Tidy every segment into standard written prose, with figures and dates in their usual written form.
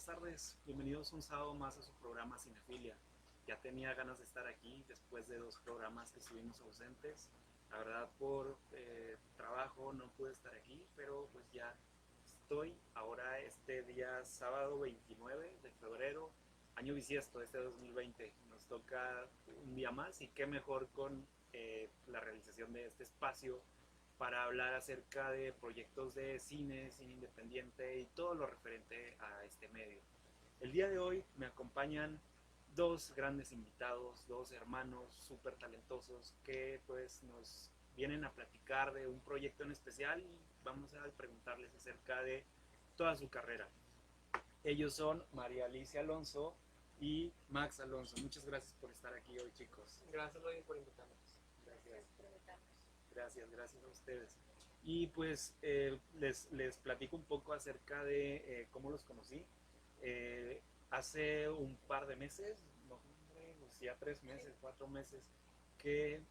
buenas tardes. Bienvenidos un sábado más a su programa Cinefilia. Ya tenía ganas de estar aquí después de 2 programas que estuvimos ausentes. La verdad, por trabajo no pude estar aquí, pero pues ya estoy ahora este día sábado 29 de febrero, año bisiesto, este 2020. Nos toca un día más y qué mejor con la realización de este espacio para hablar acerca de proyectos de cine, cine independiente y todo lo referente a este medio. El día de hoy me acompañan dos grandes invitados, dos hermanos súper talentosos que pues nos vienen a platicar de un proyecto en especial y vamos a preguntarles acerca de toda su carrera. Ellos son María Alicia Alonso y Max Alonso. Muchas gracias por estar aquí hoy, chicos. Gracias, Logan, por invitarnos. Gracias. Gracias a ustedes. Y pues les platico un poco acerca de cómo los conocí. Hace un par de meses, no, pues ya 3 meses, 4 meses, que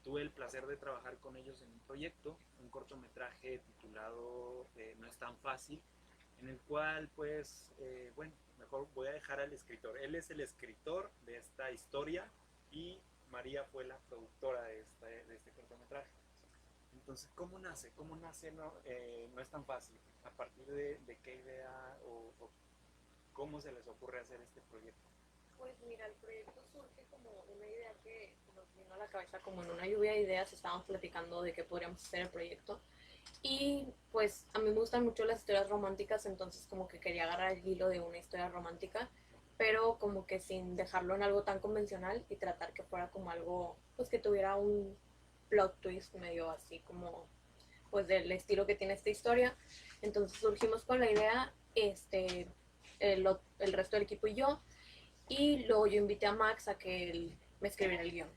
tuve el placer de trabajar con ellos en un proyecto, un cortometraje titulado No es tan fácil, en el cual pues, bueno, mejor voy a dejar al escritor. Él es el escritor de esta historia y María fue la productora de este cortometraje. Entonces, ¿cómo nace? ¿Cómo nace? No es tan fácil. ¿A partir de qué idea o cómo se les ocurre hacer este proyecto? Pues mira, el proyecto surge como una idea que nos vino a la cabeza como en una lluvia de ideas, estábamos platicando de qué podríamos hacer el proyecto. Y pues a mí me gustan mucho las historias románticas, entonces como que quería agarrar el hilo de una historia romántica, pero como que sin dejarlo en algo tan convencional y tratar que fuera como algo, pues que tuviera un plot twist medio así como pues del estilo que tiene esta historia. Entonces surgimos con la idea, el resto del equipo y luego yo invité a Max a que él me escribiera el guión.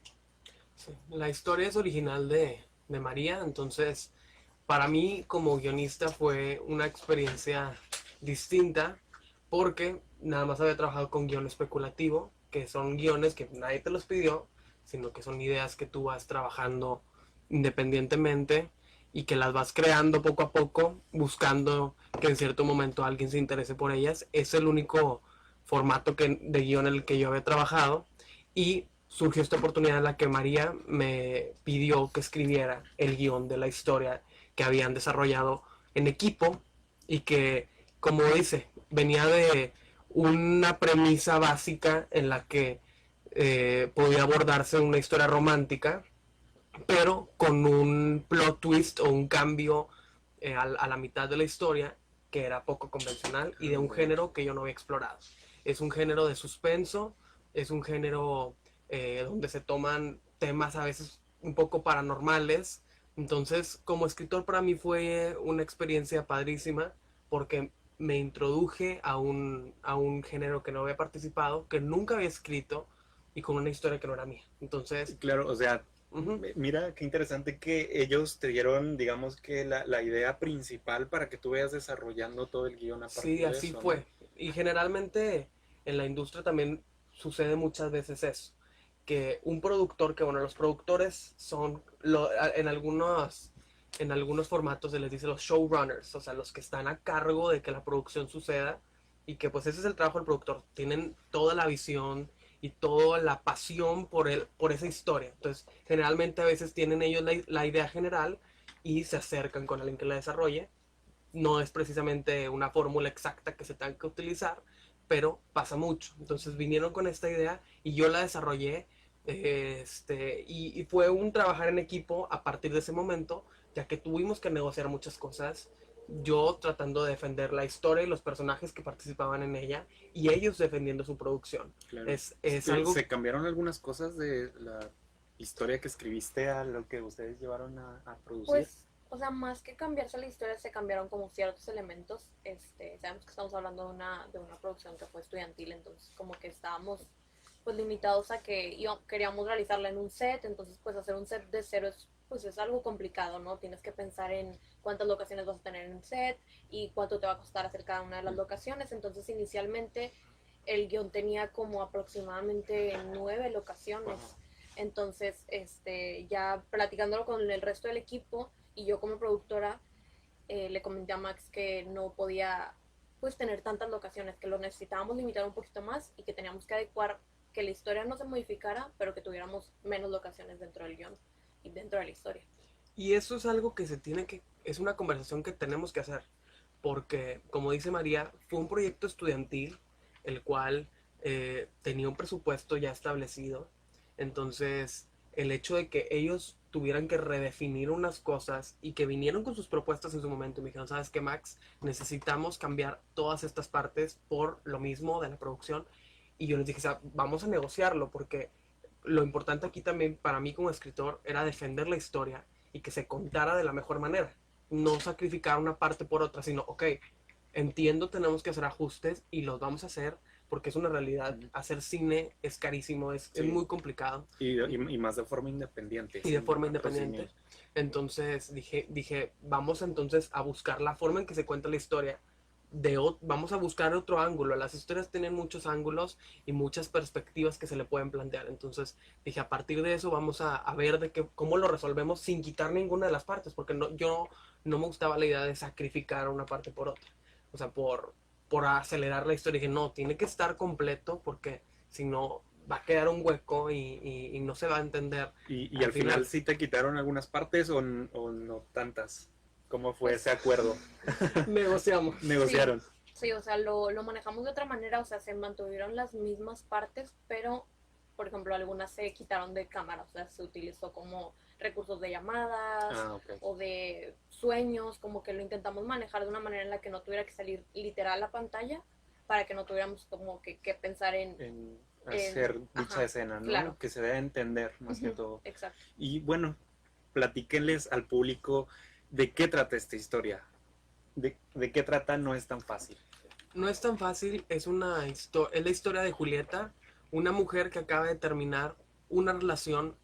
Sí, la historia es original de María, entonces para mí como guionista fue una experiencia distinta porque nada más había trabajado con guión especulativo, que son guiones que nadie te los pidió, sino que son ideas que tú vas trabajando independientemente y que las vas creando poco a poco, buscando que en cierto momento alguien se interese por ellas. Es el único formato de guión en el que yo había trabajado y surgió esta oportunidad en la que María me pidió que escribiera el guión de la historia que habían desarrollado en equipo y que, como dice, venía de una premisa básica en la que podía abordarse una historia romántica, pero con un plot twist o un cambio a la mitad de la historia que era poco convencional y de un género que yo no había explorado. Es un género de suspenso, es un género donde se toman temas a veces un poco paranormales. Entonces, como escritor para mí fue una experiencia padrísima porque me introduje a un género que no había participado, que nunca había escrito y con una historia que no era mía. Entonces, claro, o sea, mira qué interesante que ellos te dieron, digamos que la idea principal para que tú vayas desarrollando todo el guión a partir sí, de así eso, ¿no? fue. Y generalmente en la industria también sucede muchas veces eso. Que un productor, que bueno, los productores son, en algunos formatos se les dice los showrunners, o sea, los que están a cargo de que la producción suceda y que pues ese es el trabajo del productor. Tienen toda la visión y toda la pasión por esa historia. Entonces, generalmente a veces tienen ellos la idea general y se acercan con alguien que la desarrolle. No es precisamente una fórmula exacta que se tenga que utilizar, pero pasa mucho. Entonces vinieron con esta idea y yo la desarrollé, y fue un trabajar en equipo a partir de ese momento, ya que tuvimos que negociar muchas cosas, yo tratando de defender la historia y los personajes que participaban en ella y ellos defendiendo su producción. Claro. Es algo... ¿Se cambiaron algunas cosas de la historia que escribiste a lo que ustedes llevaron a producir? Pues, o sea, más que cambiarse la historia, se cambiaron como ciertos elementos. Sabemos que estamos hablando de una producción que fue estudiantil, entonces como que estábamos pues limitados a que queríamos realizarla en un set, entonces pues hacer un set de cero pues es algo complicado, ¿no? Tienes que pensar en cuántas locaciones vas a tener en el set y cuánto te va a costar hacer cada una de las locaciones. Entonces inicialmente el guión tenía como aproximadamente 9 locaciones. Entonces, ya platicándolo con el resto del equipo y yo como productora, le comenté a Max que no podía pues tener tantas locaciones, que lo necesitábamos limitar un poquito más y que teníamos que adecuar que la historia no se modificara, pero que tuviéramos menos locaciones dentro del guión y dentro de la historia. Y eso es algo que es una conversación que tenemos que hacer, porque como dice María, fue un proyecto estudiantil, el cual tenía un presupuesto ya establecido, entonces el hecho de que ellos tuvieran que redefinir unas cosas y que vinieron con sus propuestas en su momento y me dijeron, ¿sabes qué, Max? Necesitamos cambiar todas estas partes por lo mismo de la producción. Y yo les dije, o sea, vamos a negociarlo, porque lo importante aquí también para mí como escritor era defender la historia y que se contara de la mejor manera. No sacrificar una parte por otra, sino, ok, entiendo, tenemos que hacer ajustes y los vamos a hacer porque es una realidad. Hacer cine es carísimo, es Sí. muy complicado. Y más de forma independiente. Y de sin forma independiente. patrocinio. Entonces dije, vamos entonces a buscar la forma en que se cuenta la historia. Vamos a buscar otro ángulo. Las historias tienen muchos ángulos y muchas perspectivas que se le pueden plantear. Entonces dije, a partir de eso vamos a ver cómo lo resolvemos sin quitar ninguna de las partes, porque yo no me gustaba la idea de sacrificar una parte por otra. O sea, por acelerar la historia. Dije, no, tiene que estar completo porque si no va a quedar un hueco y no se va a entender. Y al final sí te quitaron algunas partes o no tantas. ¿Cómo fue ese acuerdo? Negociamos. Negociaron. Sí, o sea, lo manejamos de otra manera, o sea, se mantuvieron las mismas partes, pero, por ejemplo, algunas se quitaron de cámara, o sea, se utilizó como recursos de llamadas Okay. o de sueños, como que lo intentamos manejar de una manera en la que no tuviera que salir literal a pantalla, para que no tuviéramos como que pensar En hacer dicha escena, ¿no? Claro. Que se dé a entender más que todo. Exacto. Y bueno, platíquenles al público de qué trata esta historia. De qué trata no es tan fácil. No es tan fácil, es la historia de Julieta, una mujer que acaba de terminar una relación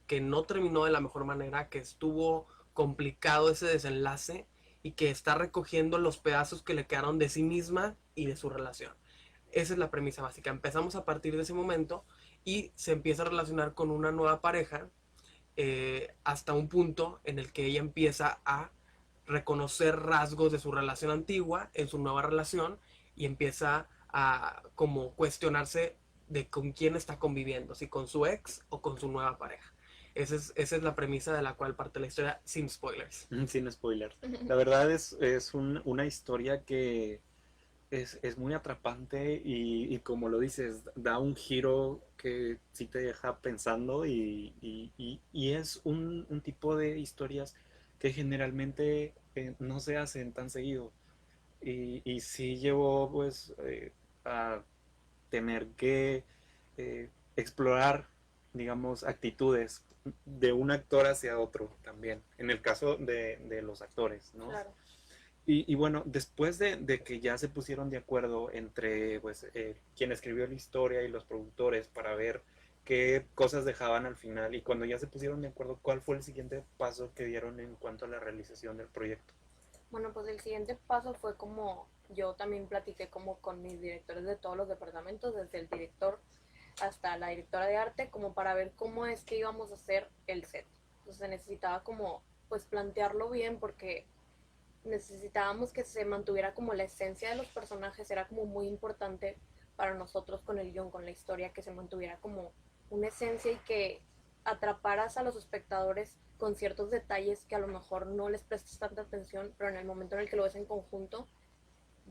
que no terminó de la mejor manera, que estuvo complicado ese desenlace y que está recogiendo los pedazos que le quedaron de sí misma y de su relación. Esa es la premisa básica. Empezamos a partir de ese momento y se empieza a relacionar con una nueva pareja hasta un punto en el que ella empieza a reconocer rasgos de su relación antigua en su nueva relación y empieza a como cuestionarse de con quién está conviviendo, si con su ex o con su nueva pareja. Esa es la premisa de la cual parte la historia, sin spoilers. Sin spoilers. La verdad es una historia que es muy atrapante y como lo dices, da un giro que sí te deja pensando y es un tipo de historias que generalmente no se hacen tan seguido. Y sí llevó pues a tener que explorar, digamos, actitudes de un actor hacia otro también, en el caso de los actores, ¿no? Claro. Y bueno, después de que ya se pusieron de acuerdo entre pues, quien escribió la historia y los productores para ver qué cosas dejaban al final, y cuando ya se pusieron de acuerdo, ¿cuál fue el siguiente paso que dieron en cuanto a la realización del proyecto? Bueno, pues el siguiente paso fue como yo también platiqué como con mis directores de todos los departamentos, desde el director hasta la directora de arte, como para ver cómo es que íbamos a hacer el set. Entonces se necesitaba como pues plantearlo bien, porque necesitábamos que se mantuviera como la esencia de los personajes. Era como muy importante para nosotros con el guión, con la historia, que se mantuviera como una esencia y que atraparas a los espectadores con ciertos detalles que a lo mejor no les prestas tanta atención, pero en el momento en el que lo ves en conjunto,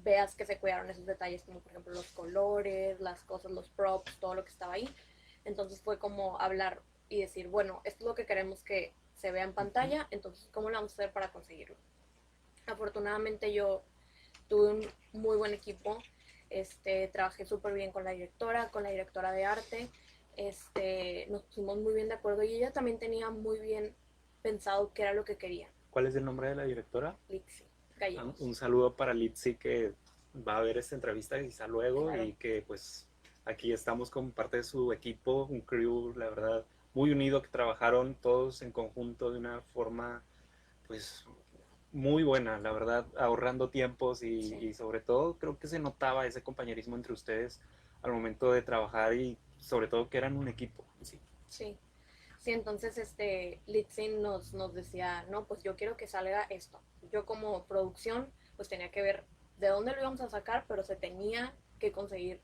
veas que se cuidaron esos detalles, como por ejemplo los colores, las cosas, los props, todo lo que estaba ahí. Entonces fue como hablar y decir, bueno, esto es lo que queremos que se vea en pantalla, entonces ¿cómo lo vamos a hacer para conseguirlo? Afortunadamente yo tuve un muy buen equipo, trabajé súper bien con la directora de arte, nos pusimos muy bien de acuerdo y ella también tenía muy bien pensado qué era lo que quería. ¿Cuál es el nombre de la directora? Litsi Gallegos. Un saludo para Litsi, que va a ver esta entrevista quizá luego, Claro. y que pues aquí estamos como parte de su equipo, un crew, la verdad, muy unido, que trabajaron todos en conjunto de una forma pues muy buena, la verdad, ahorrando tiempos y sobre todo creo que se notaba ese compañerismo entre ustedes al momento de trabajar y sobre todo que eran un equipo. Sí, entonces Litsi nos decía, no, pues yo quiero que salga esto. Yo como producción pues tenía que ver de dónde lo íbamos a sacar, pero se tenía que conseguir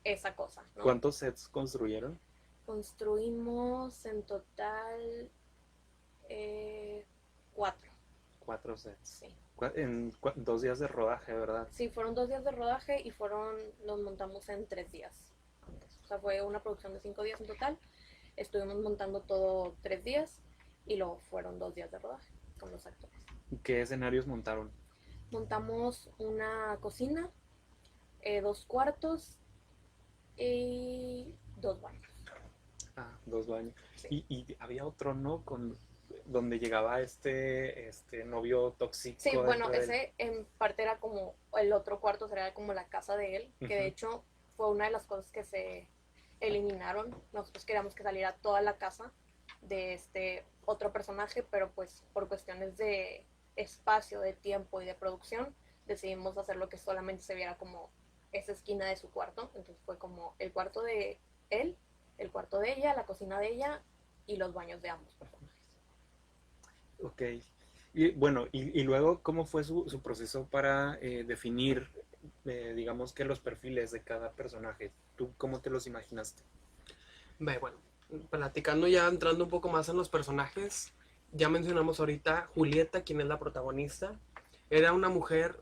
esa cosa, ¿no? ¿Cuántos sets construyeron? Construimos en total 4. 4 sets. Sí. En 2 días de rodaje, ¿verdad? Sí, fueron 2 días de rodaje y los montamos en 3 días. O sea, fue una producción de 5 días en total. Estuvimos montando todo 3 días y luego fueron 2 días de rodaje con los actores. ¿Qué escenarios montaron? Montamos una cocina, 2 cuartos y 2 baños. 2 baños. Sí. Y había otro, ¿no? Donde llegaba este novio tóxico. Sí, bueno, dentro del- ese en parte era como, el otro cuarto sería como la casa de él, que de Ujú. hecho fue una de las cosas que se eliminaron. Nosotros queríamos que saliera toda la casa de este otro personaje, pero pues por cuestiones de espacio, de tiempo y de producción, decidimos hacer lo que solamente se viera como esa esquina de su cuarto. Entonces fue como el cuarto de él, el cuarto de ella, la cocina de ella y los baños de ambos personajes. Ok. Y bueno, y luego, ¿cómo fue su proceso para definir, digamos que los perfiles de cada personaje? ¿Tú cómo te los imaginaste? Bueno, platicando ya, entrando un poco más en los personajes, ya mencionamos ahorita Julieta, quien es la protagonista. Era una mujer,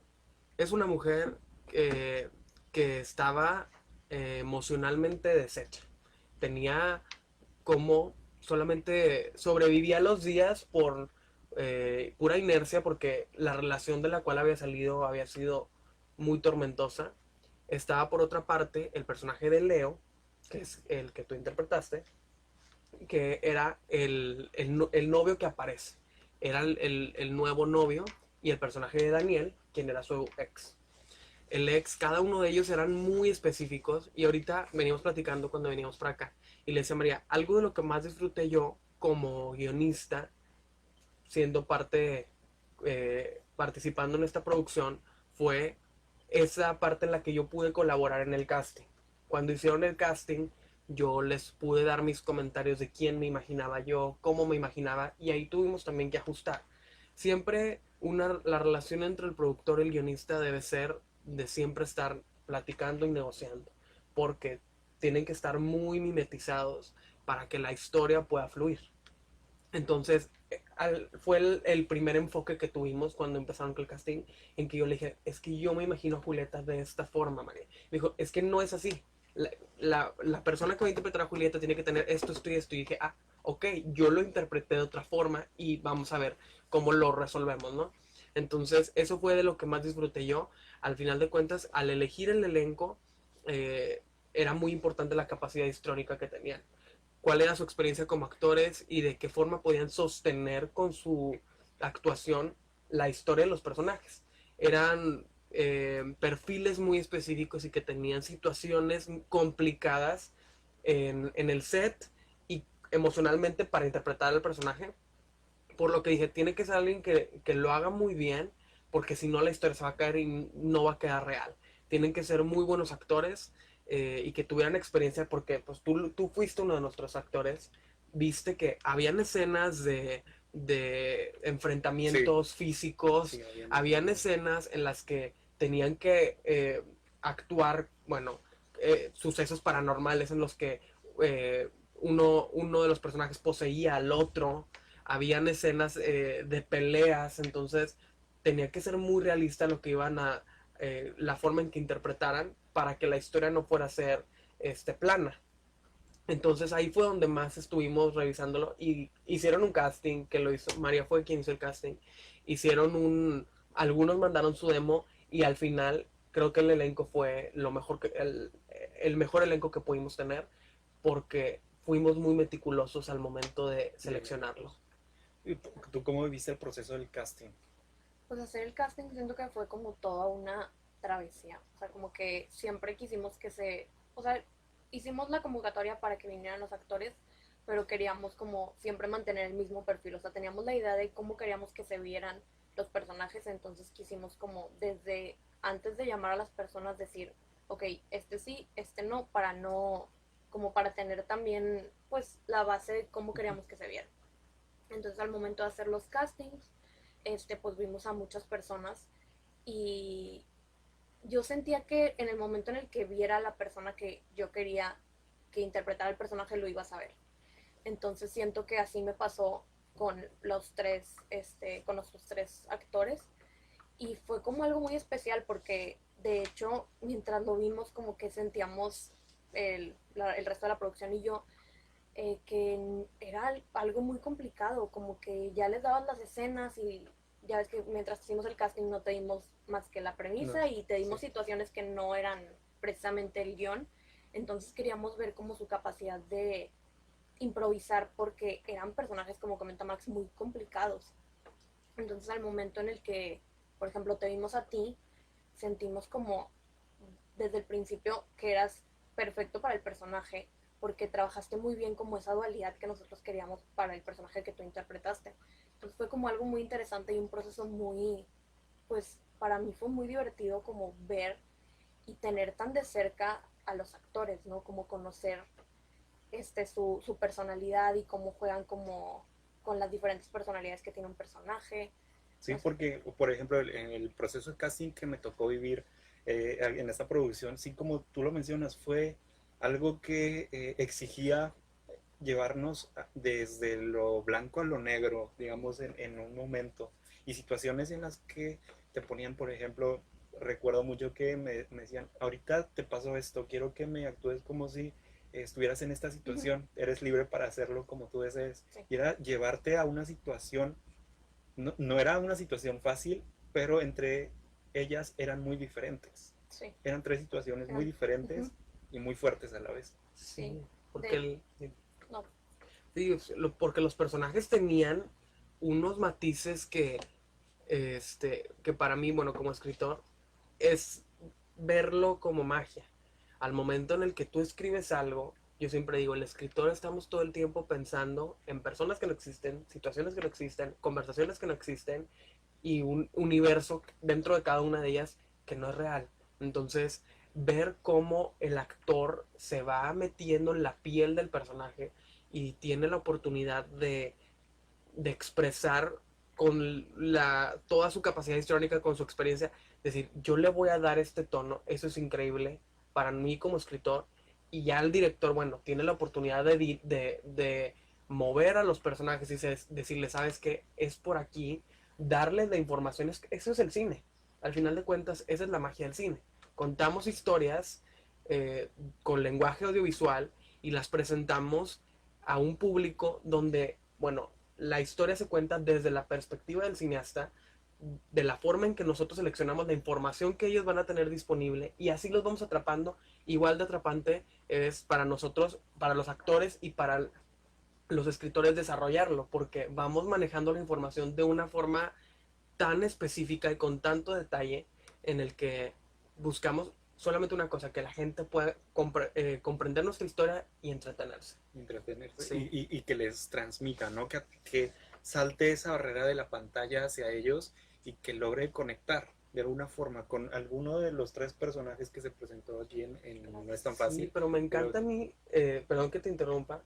es una mujer que estaba emocionalmente deshecha. Tenía como solamente sobrevivía los días por pura inercia, porque la relación de la cual había salido había sido muy tormentosa. Estaba por otra parte el personaje de Leo, que es el que tú interpretaste, que era el novio que aparece. Era el nuevo novio, y el personaje de Daniel, quien era su ex. El ex, cada uno de ellos eran muy específicos, y ahorita veníamos platicando cuando veníamos para acá, y le decía a María, algo de lo que más disfruté yo como guionista, siendo parte, participando en esta producción, fue esa parte en la que yo pude colaborar en el casting. Cuando hicieron el casting, yo les pude dar mis comentarios de quién me imaginaba yo, cómo me imaginaba, y ahí tuvimos también que ajustar. Siempre la relación entre el productor y el guionista debe ser de siempre estar platicando y negociando, porque tienen que estar muy mimetizados para que la historia pueda fluir. Entonces, fue el primer enfoque que tuvimos cuando empezaron con el casting, en que yo le dije, es que yo me imagino a Julieta de esta forma, María. Me dijo, es que no es así. La persona que va a interpretar a Julieta tiene que tener esto, esto y esto. Y dije, ok, yo lo interpreté de otra forma y vamos a ver cómo lo resolvemos, ¿no? Entonces, eso fue de lo que más disfruté yo. Al final de cuentas, al elegir el elenco, era muy importante la capacidad histórica que tenían, cuál era su experiencia como actores y de qué forma podían sostener con su actuación la historia de los personajes. Eran perfiles muy específicos y que tenían situaciones complicadas en el set y emocionalmente para interpretar al personaje. Por lo que dije, tiene que ser alguien que lo haga muy bien, porque si no la historia se va a caer y no va a quedar real. Tienen que ser muy buenos actores, y que tuvieran experiencia, porque pues tú fuiste uno de nuestros actores, viste que habían escenas de enfrentamientos físicos, Sí, habían escenas en las que tenían que actuar, bueno, sucesos paranormales en los que uno de los personajes poseía al otro, habían escenas de peleas, entonces tenía que ser muy realista lo que iban a, la forma en que interpretaran, para que la historia no fuera a ser plana. Entonces ahí fue donde más estuvimos revisándolo, y hicieron un casting que lo hizo, María fue quien hizo el casting, algunos mandaron su demo, y al final creo que el elenco fue lo mejor el mejor elenco que pudimos tener, porque fuimos muy meticulosos al momento de seleccionarlo. ¿Y tú cómo viviste el proceso del casting? Pues hacer el casting siento que fue como toda una travesía. O sea, como que siempre quisimos o sea, hicimos la convocatoria para que vinieran los actores, pero queríamos como siempre mantener el mismo perfil. O sea, teníamos la idea de cómo queríamos que se vieran los personajes, entonces quisimos como desde antes de llamar a las personas decir, ok, este sí, este no, como para tener también pues la base de cómo queríamos que se vieran. Entonces al momento de hacer los castings, pues vimos a muchas personas y yo sentía que en el momento en el que viera a la persona que yo quería que interpretara el personaje, lo iba a saber. Entonces siento que así me pasó con los tres, con nuestros tres actores. Y fue como algo muy especial porque, de hecho, mientras lo vimos, como que sentíamos el resto de la producción y yo, que era algo muy complicado, como que ya les daban las escenas y ya ves que mientras hicimos el casting no te dimos más que la premisa No, y te dimos sí. situaciones que no eran precisamente el guión. Entonces queríamos ver como su capacidad de improvisar porque eran personajes, como comenta Max, muy complicados. Entonces al momento en el que, por ejemplo, te vimos a ti, sentimos como desde el principio que eras perfecto para el personaje porque trabajaste muy bien como esa dualidad que nosotros queríamos para el personaje que tú interpretaste. Entonces fue como algo muy interesante y un proceso muy, pues para mí fue muy divertido como ver y tener tan de cerca a los actores, ¿no? Como conocer su personalidad y cómo juegan como con las diferentes personalidades que tiene un personaje. Sí, No sé. porque, por ejemplo, en el proceso de casting que me tocó vivir en esta producción, sí, como tú lo mencionas, fue algo que exigía llevarnos desde lo blanco a lo negro, digamos, en un momento. Y situaciones en las que te ponían, por ejemplo, recuerdo mucho que me decían, ahorita te pasó esto, quiero que me actúes como si estuvieras en esta situación, eres libre para hacerlo como tú desees. Sí. Y era llevarte a una situación, no era una situación fácil, pero entre ellas eran muy diferentes. Sí. Eran tres situaciones muy Eran, diferentes y muy fuertes a la vez. sí. Sí, porque No. sí, porque los personajes tenían unos matices que para mí, bueno, como escritor, es verlo como magia. Al momento en el que tú escribes algo, yo siempre digo, el escritor estamos todo el tiempo pensando en personas que no existen, situaciones que no existen, conversaciones que no existen y un universo dentro de cada una de ellas que no es real. Entonces, ver cómo el actor se va metiendo en la piel del personaje y tiene la oportunidad de expresar con toda su capacidad histriónica, con su experiencia, decir, yo le voy a dar este tono, eso es increíble para mí como escritor, y ya el director, bueno, tiene la oportunidad de mover a los personajes y decirle, sabes que es por aquí, darles la información, eso es el cine, al final de cuentas, esa es la magia del cine, contamos historias con lenguaje audiovisual y las presentamos a un público donde, bueno, la historia se cuenta desde la perspectiva del cineasta, de la forma en que nosotros seleccionamos la información que ellos van a tener disponible y así los vamos atrapando. Igual de atrapante es para nosotros, para los actores y para los escritores desarrollarlo, porque vamos manejando la información de una forma tan específica y con tanto detalle en el que buscamos solamente una cosa, que la gente pueda comprender nuestra historia y entretenerse. Entretenerse Sí. y que les transmita, ¿no? Que salte esa barrera de la pantalla hacia ellos y que logre conectar de alguna forma con alguno de los tres personajes que se presentó aquí en No es tan fácil. Sí, pero me encanta a mí, perdón que te interrumpa,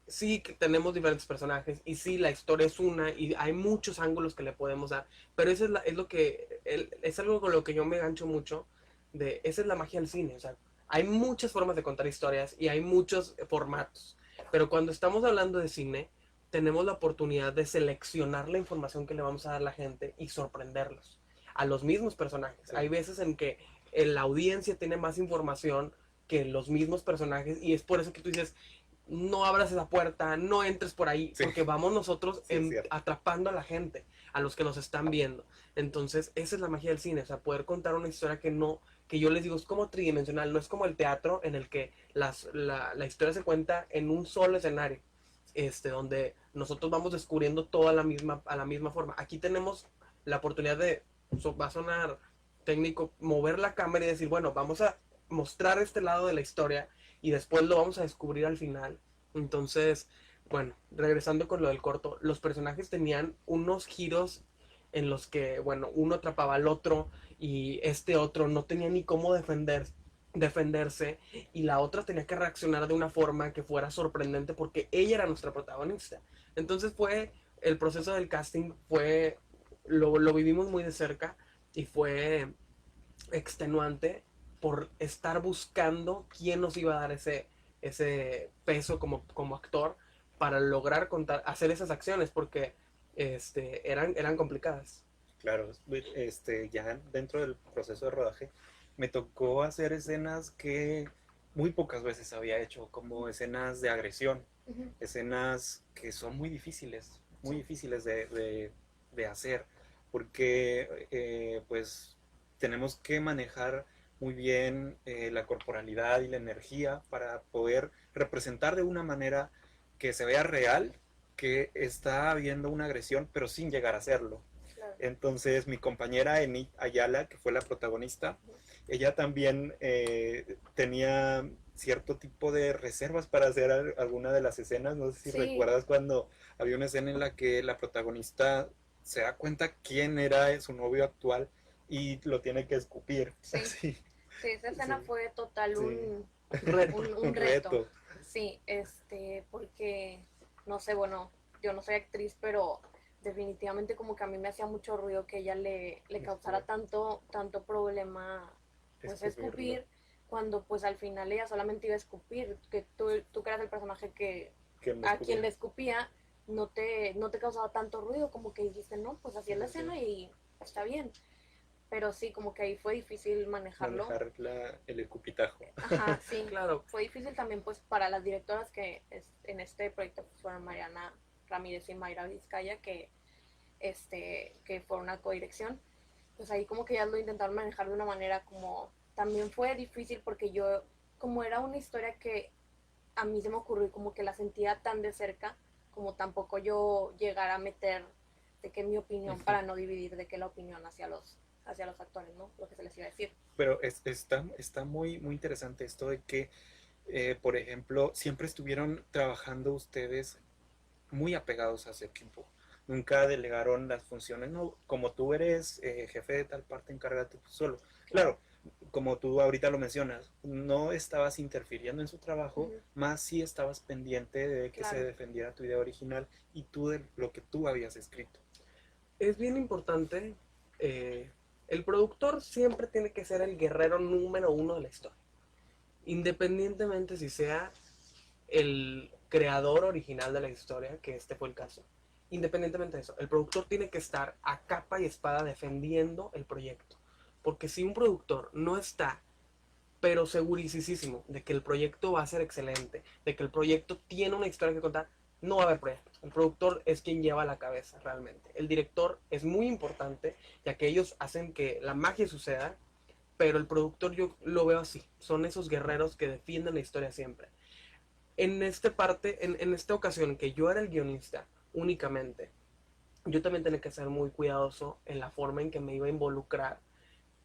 sí que tenemos diferentes personajes y sí la historia es una y hay muchos ángulos que le podemos dar, pero eso es lo que, es algo con lo que yo me gancho mucho, esa es la magia del cine, o sea, hay muchas formas de contar historias y hay muchos formatos, pero cuando estamos hablando de cine, tenemos la oportunidad de seleccionar la información que le vamos a dar a la gente y sorprenderlos, a los mismos personajes. Sí. Hay veces en que la audiencia tiene más información que los mismos personajes y es por eso que tú dices, no abras esa puerta, no entres por ahí, Sí. porque vamos nosotros Sí, atrapando a la gente, a los que nos están viendo. Entonces, esa es la magia del cine, o sea, poder contar una historia que yo les digo, es como tridimensional, no es como el teatro en el que la historia se cuenta en un solo escenario, donde nosotros vamos descubriendo todo a la misma forma. Aquí tenemos la oportunidad va a sonar técnico, mover la cámara y decir, bueno, vamos a mostrar este lado de la historia y después lo vamos a descubrir al final. Entonces, bueno, regresando con lo del corto, los personajes tenían unos giros en los que, bueno, uno atrapaba al otro y este otro no tenía ni cómo defenderse y la otra tenía que reaccionar de una forma que fuera sorprendente porque ella era nuestra protagonista. Entonces el proceso del casting lo vivimos muy de cerca y fue extenuante por estar buscando quién nos iba a dar ese peso como actor para lograr hacer esas acciones, porque eran complicadas. Claro, ya dentro del proceso de rodaje me tocó hacer escenas que muy pocas veces había hecho, como escenas de agresión, Ujú. escenas que son muy Sí. difíciles de hacer, porque pues tenemos que manejar muy bien la corporalidad y la energía para poder representar de una manera que se vea real que está habiendo una agresión, pero sin llegar a serlo. Claro. Entonces mi compañera Enid Ayala, que fue la protagonista, ella también tenía cierto tipo de reservas para hacer alguna de las escenas. No sé si Sí, recuerdas cuando había una escena en la que la protagonista se da cuenta quién era su novio actual y lo tiene que escupir. sí, Así, sí, esa escena sí, fue total sí. Reto. un Un reto. reto. Sí, porque, no sé, bueno, yo no soy actriz, pero definitivamente como que a mí me hacía mucho ruido que ella le causara tanto problema, pues Escupirlo. escupir, cuando pues al final ella solamente iba a escupir, que tú que eras el personaje que Que me a quien escupía. le escupía no te causaba tanto ruido, como que dijiste, no, pues así es la Sí, sí. escena y está bien. Pero sí, como que ahí fue difícil manejarlo. Manejar el escupitajo. Ajá, sí. Claro, Fue difícil también pues para las directoras que en este proyecto pues, fueron Mariana Ramírez y Mayra Vizcaya, que fue una codirección. Pues ahí como que ya lo intentaron manejar de una manera como... También fue difícil porque yo, como era una historia que a mí se me ocurrió y como que la sentía tan de cerca, como tampoco yo llegar a meter de que mi opinión para no dividir de que la opinión hacia los actores, ¿no? Lo que se les iba a decir. Pero está muy, muy interesante esto de que, por ejemplo, siempre estuvieron trabajando ustedes muy apegados a ese equipo. Nunca delegaron las funciones, no, como tú eres jefe de tal parte, encárgate tú solo. Claro. Claro, como tú ahorita lo mencionas, no estabas interfiriendo en su trabajo, Ujú. más sí estabas pendiente de que se Claro. defendiera tu idea original y tú de lo que tú habías escrito. es bien importante. El productor siempre tiene que ser el guerrero número uno de la historia. Independientemente si sea el creador original de la historia, que este fue el caso. Independientemente de eso, el productor tiene que estar a capa y espada defendiendo el proyecto. Porque si un productor no está, pero segurísimo de que el proyecto va a ser excelente, de que el proyecto tiene una historia que contar, no va a haber proyecto. El productor es quien lleva la cabeza realmente. El director es muy importante, ya que ellos hacen que la magia suceda, pero el productor yo lo veo así. Son esos guerreros que defienden la historia siempre. En esta ocasión que yo era el guionista únicamente, yo también tenía que ser muy cuidadoso en la forma en que me iba a involucrar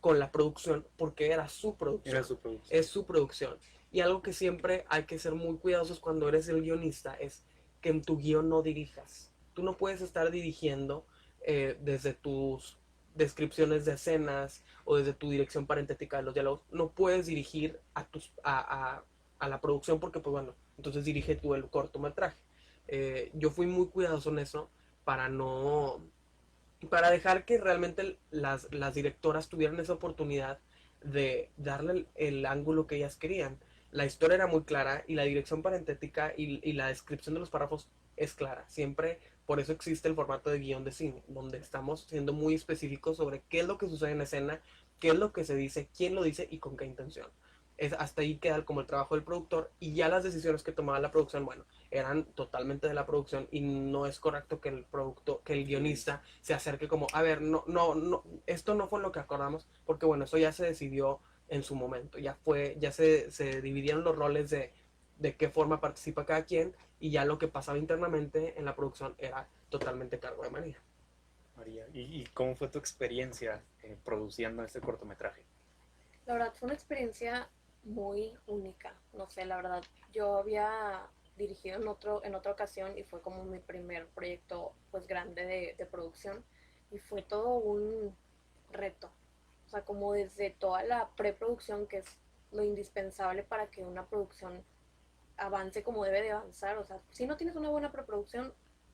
con la producción, porque era su Era producción, su producción. es su producción. Y algo que siempre hay que ser muy cuidadosos cuando eres el guionista es que en tu guión no dirijas. Tú no puedes estar dirigiendo desde tus descripciones de escenas o desde tu dirección parentética de los diálogos. No puedes dirigir a la producción porque, pues bueno, entonces dirige tú el cortometraje. Yo fui muy cuidadoso en eso para no para dejar que realmente las directoras tuvieran esa oportunidad de darle el ángulo que ellas querían. La historia era muy clara y la dirección parentética y la descripción de los párrafos es clara. Siempre, por eso existe el formato de guión de cine, donde estamos siendo muy específicos sobre qué es lo que sucede en escena, qué es lo que se dice, quién lo dice y con qué intención. Hasta ahí queda como el trabajo del productor y ya las decisiones que tomaba la producción, bueno, eran totalmente de la producción y no es correcto que el guionista se acerque como, a ver, no, esto no fue lo que acordamos, porque bueno, eso ya se decidió en su momento, ya se dividieron los roles de qué forma participa cada quien y ya lo que pasaba internamente en la producción era totalmente cargo de María. María, ¿y cómo fue tu experiencia produciendo este cortometraje? La verdad fue una experiencia muy única. No sé, la verdad, yo había dirigido en otra ocasión y fue como mi primer proyecto pues grande de producción y fue todo un reto. O sea, como desde toda la preproducción, que es lo indispensable para que una producción avance como debe de avanzar. O sea, si no tienes una buena preproducción,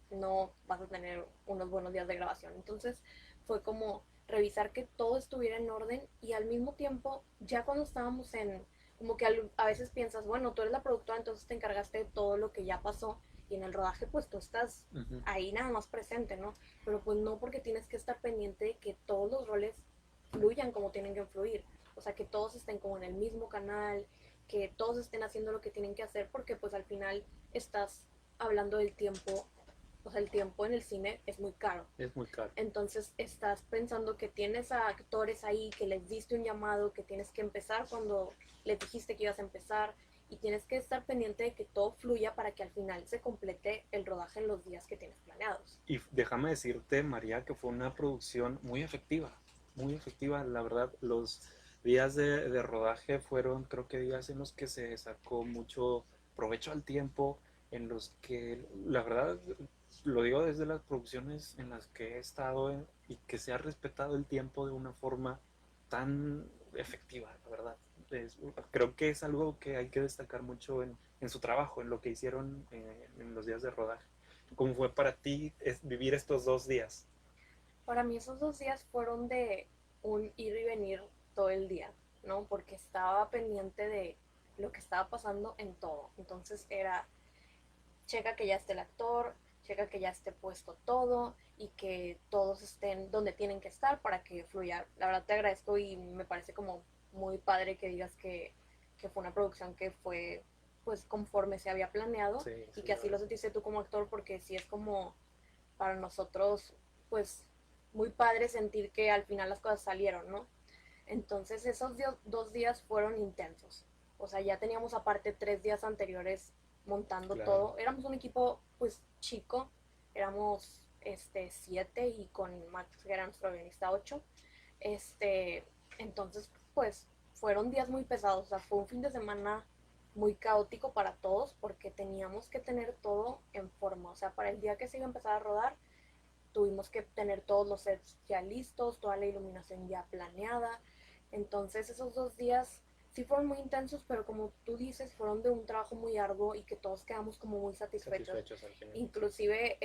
no vas a tener unos buenos días de grabación. Entonces fue como revisar que todo estuviera en orden y al mismo tiempo, ya cuando estábamos en, como que a veces piensas, bueno, tú eres la productora, entonces te encargaste de todo lo que ya pasó y en el rodaje pues tú estás Ujú. ahí nada más presente, ¿no? Pero pues no, porque tienes que estar pendiente de que todos los roles fluyan como tienen que fluir, o sea, que todos estén como en el mismo canal, que todos estén haciendo lo que tienen que hacer, porque pues al final estás hablando del tiempo, o sea, el tiempo en el cine es muy caro. Es muy caro. Entonces estás pensando que tienes a actores ahí, que les diste un llamado, que tienes que empezar cuando les dijiste que ibas a empezar y tienes que estar pendiente de que todo fluya para que al final se complete el rodaje en los días que tienes planeados. Y déjame decirte, María, que fue una producción muy efectiva, muy efectiva. La verdad, los días de rodaje fueron, creo que días en los que se sacó mucho provecho al tiempo, en los que, la verdad, lo digo desde las producciones en las que he estado y que se ha respetado el tiempo de una forma tan efectiva, la verdad. Creo que es algo que hay que destacar mucho en su trabajo, en lo que hicieron en los días de rodaje. ¿Cómo fue para ti vivir estos 2 días? Para mí esos 2 días fueron de un ir y venir todo el día, ¿no? Porque estaba pendiente de lo que estaba pasando en todo. Entonces era, checa que ya esté el actor, checa que ya esté puesto todo y que todos estén donde tienen que estar para que fluya. La verdad te agradezco y me parece como muy padre que digas que fue una producción que fue pues conforme se había planeado Sí, y sí, que así lo sentiste tú como actor, porque sí es como para nosotros pues muy padre sentir que al final las cosas salieron, ¿no? Entonces esos 2 días fueron intensos. O sea, ya teníamos aparte 3 días anteriores montando claro. todo. Éramos un equipo pues chico, éramos 7 y con Max, que era nuestro guionista, 8. Este, entonces pues fueron días muy pesados. O sea, fue un fin de semana muy caótico para todos porque teníamos que tener todo en forma. O sea, para el día que se iba a empezar a rodar, tuvimos que tener todos los sets ya listos, toda la iluminación ya planeada. Entonces esos 2 días sí fueron muy intensos, pero como tú dices, fueron de un trabajo muy arduo y que todos quedamos como muy satisfechos. Satisfechos al final. Inclusive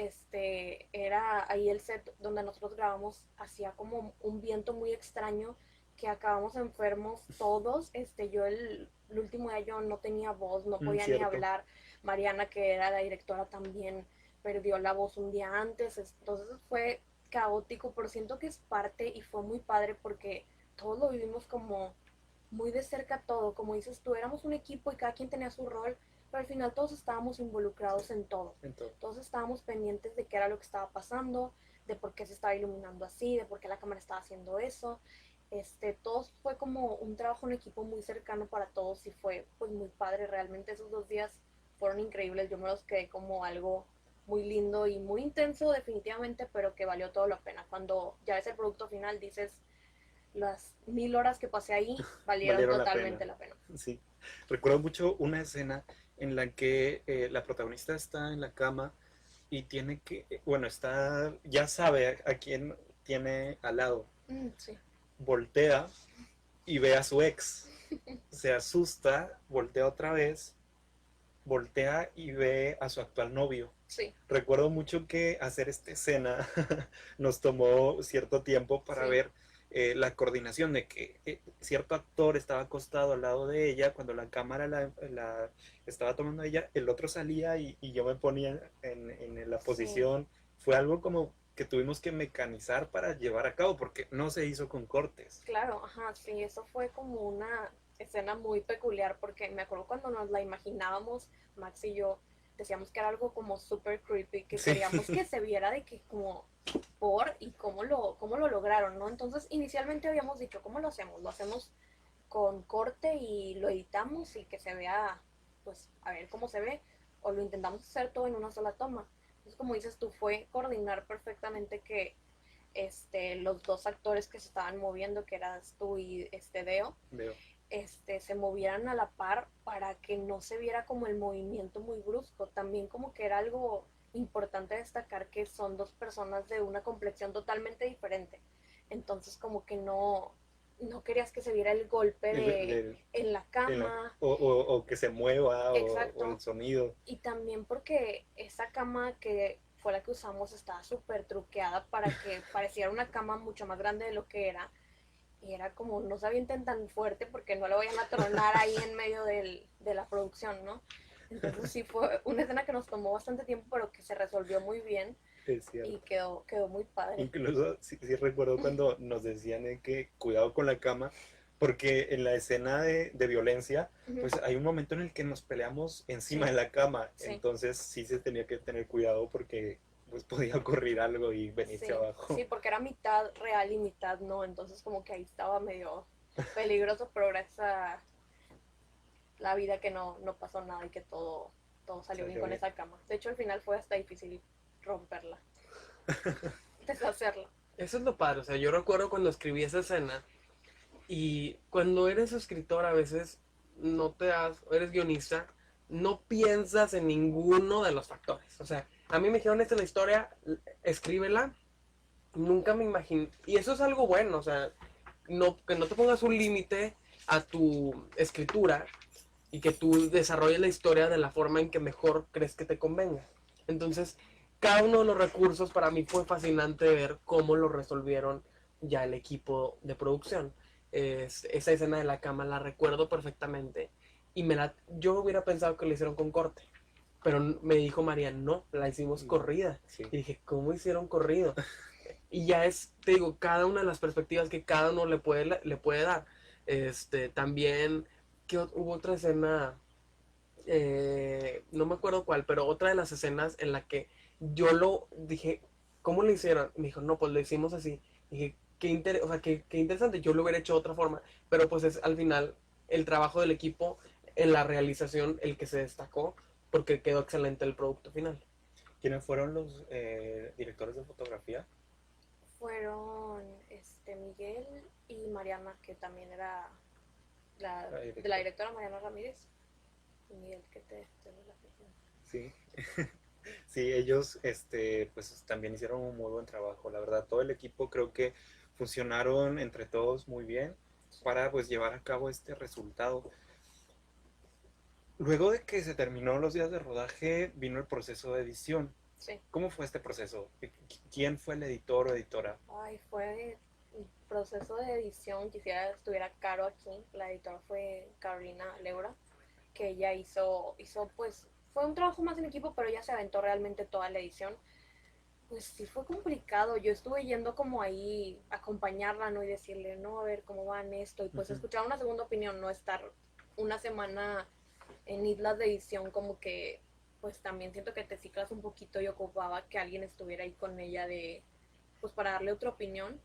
era ahí el set donde nosotros grabamos, hacía como un viento muy extraño que acabamos enfermos todos. Yo el último día yo no tenía voz, no podía ni Cierto. hablar. Mariana, que era la directora, también perdió la voz un día antes, entonces fue caótico, pero siento que es parte y fue muy padre porque todos lo vivimos como muy de cerca todo, como dices tú, éramos un equipo y cada quien tenía su rol, pero al final todos estábamos involucrados en todo, Entonces, todos estábamos pendientes de qué era lo que estaba pasando, de por qué se estaba iluminando así, de por qué la cámara estaba haciendo eso. Todos fue como un trabajo en equipo muy cercano para todos y fue pues muy padre. Realmente esos 2 días fueron increíbles, yo me los quedé como algo muy lindo y muy intenso definitivamente, pero que valió todo la pena. Cuando ya ves el producto final dices, las 1000 horas que pasé ahí valieron valieron la totalmente pena. la pena. Sí. Recuerdo mucho una escena en la que la protagonista está en la cama y tiene que, bueno, ya sabe a quién tiene al lado. Sí. Voltea y ve a su ex. Se asusta, voltea otra vez, voltea y ve a su actual novio. Sí. Recuerdo mucho que hacer esta escena nos tomó cierto tiempo para Sí. ver la coordinación de que cierto actor estaba acostado al lado de ella, cuando la cámara la estaba tomando ella, el otro salía y yo me ponía en la posición. Fue algo como que tuvimos que mecanizar para llevar a cabo, porque no se hizo con cortes. Claro, ajá, sí, eso fue como una escena muy peculiar porque me acuerdo cuando nos la imaginábamos, Max y yo, decíamos que era algo como súper creepy, que Sí. queríamos que se viera de que como y cómo lo lograron, ¿no? Entonces inicialmente habíamos dicho, ¿cómo lo hacemos? Lo hacemos con corte y lo editamos y que se vea, pues a ver cómo se ve, o lo intentamos hacer todo en una sola toma. Entonces como dices tú, fue coordinar perfectamente que los dos actores que se estaban moviendo, que eras tú y Deo, Veo. se movieran a la par para que no se viera como el movimiento muy brusco. También como que era algo importante destacar que son dos personas de una complexión totalmente diferente. Entonces como que no querías que se viera el golpe en la cama. O que se mueva o Exacto. el sonido. Y también porque esa cama que fue la que usamos, estaba súper truqueada para que pareciera una cama mucho más grande de lo que era. Y era como, no se avienten tan fuerte porque no le vayan a tronar ahí en medio de la producción, ¿no? Entonces sí fue una escena que nos tomó bastante tiempo, pero que se resolvió muy bien Es y cierto. quedó muy padre. Incluso sí recuerdo cuando nos decían que cuidado con la cama, porque en la escena de violencia, pues hay un momento en el que nos peleamos encima Sí. de la cama, Sí. entonces sí se tenía que tener cuidado porque pues podía ocurrir algo y venirse Sí, abajo. sí, porque era mitad real y mitad no, entonces como que ahí estaba medio peligroso, pero gracias a la vida que no pasó nada y que todo salió bien con esa cama. De hecho, al final fue hasta difícil romperla, deshacerla. Eso es lo padre, o sea, yo recuerdo cuando escribí esa escena y cuando eres escritor a veces no te das, o eres guionista, no piensas en ninguno de los factores. O sea, a mí me dijeron esta es la historia, escríbela, nunca me imaginé, y eso es algo bueno, o sea, no, que no te pongas un límite a tu escritura y que tú desarrolles la historia de la forma en que mejor crees que te convenga. Entonces, cada uno de los recursos para mí fue fascinante ver cómo lo resolvieron ya el equipo de producción. Esa escena de la cama la recuerdo perfectamente y yo hubiera pensado que la hicieron con corte, pero me dijo María, no, la hicimos corrida. Sí. Y dije, ¿cómo hicieron corrido? Y ya te digo, cada una de las perspectivas que cada uno le puede dar. También, que hubo otra escena, no me acuerdo cuál, pero otra de las escenas en la que yo lo dije, ¿cómo lo hicieron? Me dijo, no, pues lo hicimos así. Dije, o sea, qué interesante, yo lo hubiera hecho de otra forma, pero pues es al final el trabajo del equipo en la realización el que se destacó porque quedó excelente el producto final. ¿Quiénes fueron los directores de fotografía? Fueron Miguel y Mariana, que también era La de la directora Mariana Ramírez. Y Miguel, que te la oficina. Sí. Sí, ellos pues también hicieron un muy buen trabajo. La verdad, todo el equipo creo que funcionaron entre todos muy bien para pues llevar a cabo este resultado. Luego de que se terminó los días de rodaje, vino el proceso de edición. Sí. ¿Cómo fue este proceso? ¿Quién fue el editor o editora? Ay, fue el proceso de edición. Quisiera que estuviera Caro aquí. La editora fue Carolina Leura, que ella hizo pues, fue un trabajo más en equipo, pero ella se aventó realmente toda la edición. Pues sí fue complicado. Yo estuve yendo como ahí a acompañarla, ¿no? Y decirle, no, a ver cómo van esto. Y pues escuchar una segunda opinión, no estar una semana en islas de edición, como que pues también siento que te ciclas un poquito y ocupaba que alguien estuviera ahí con ella pues para darle otra opinión.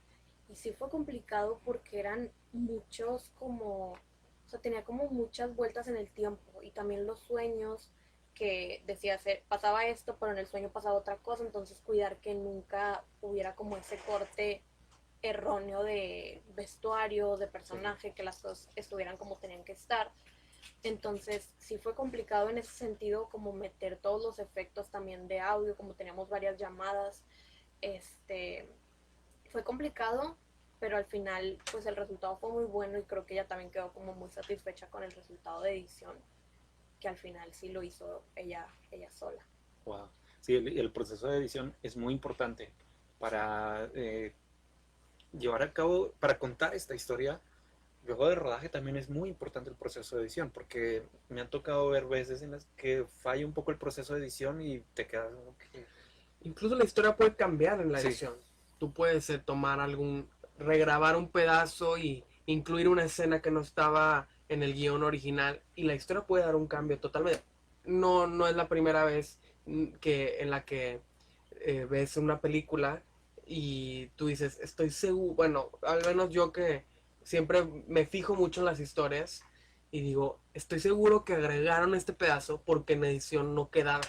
Y sí fue complicado porque eran muchos como, o sea, tenía como muchas vueltas en el tiempo y también los sueños que decía pasaba esto, pero en el sueño pasaba otra cosa, entonces cuidar que nunca hubiera como ese corte erróneo de vestuario, de personaje, que las cosas estuvieran como tenían que estar. Entonces sí fue complicado en ese sentido, como meter todos los efectos también de audio, como teníamos varias llamadas, fue complicado, pero al final pues el resultado fue muy bueno y creo que ella también quedó como muy satisfecha con el resultado de edición, que al final sí lo hizo ella sola. Wow. Sí, el proceso de edición es muy importante para llevar a cabo, para contar esta historia. Luego de rodaje también es muy importante el proceso de edición, porque me han tocado ver veces en las que falla un poco el proceso de edición y te quedas como que... Incluso la historia puede cambiar en la Sí. edición. Tú puedes regrabar un pedazo y incluir una escena que no estaba en el guión original y la historia puede dar un cambio totalmente. No es la primera vez en la que ves una película y tú dices, estoy seguro, bueno, al menos yo que siempre me fijo mucho en las historias y digo, estoy seguro que agregaron este pedazo porque en edición no quedaba.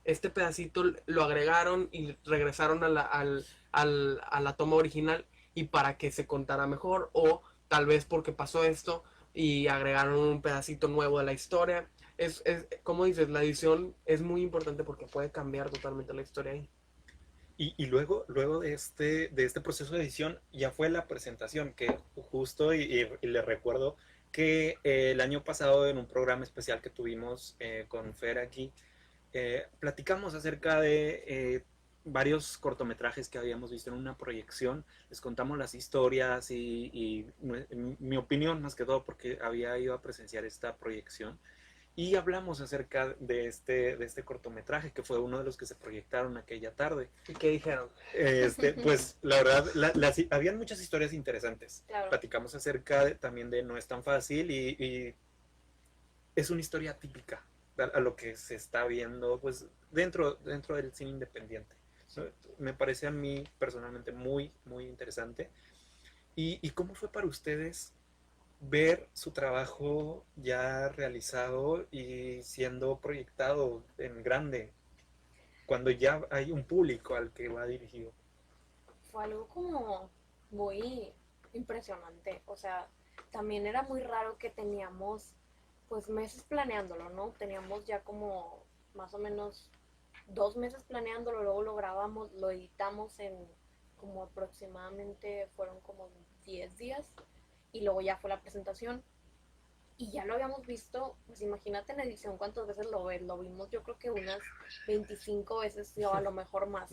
Este pedacito lo agregaron y regresaron a la toma original y para que se contara mejor, o tal vez porque pasó esto y agregaron un pedacito nuevo de la historia. Como dices, la edición es muy importante porque puede cambiar totalmente la historia ahí. Y luego de este proceso de edición ya fue la presentación, que justo y le recuerdo que el año pasado en un programa especial que tuvimos con Fer aquí, platicamos acerca de varios cortometrajes que habíamos visto en una proyección, les contamos las historias y mi opinión más que todo porque había ido a presenciar esta proyección y hablamos acerca de este cortometraje que fue uno de los que se proyectaron aquella tarde. ¿Y qué dijeron? Pues la verdad, habían muchas historias interesantes. Claro. Platicamos acerca también de No es tan fácil y es una historia típica a lo que se está viendo pues dentro del cine independiente. ¿No? Me parece a mí personalmente muy, muy interesante. ¿Y cómo fue para ustedes ver su trabajo ya realizado y siendo proyectado en grande, cuando ya hay un público al que va dirigido? Fue algo como muy impresionante. O sea, también era muy raro que teníamos pues meses planeándolo, ¿no? Teníamos ya como más o menos 2 meses planeándolo, luego lo grabamos, lo editamos en como aproximadamente fueron como 10 días y luego ya fue la presentación y ya lo habíamos visto, pues imagínate en edición cuántas veces lo ves, lo vimos yo creo que unas 25 veces o a lo mejor más.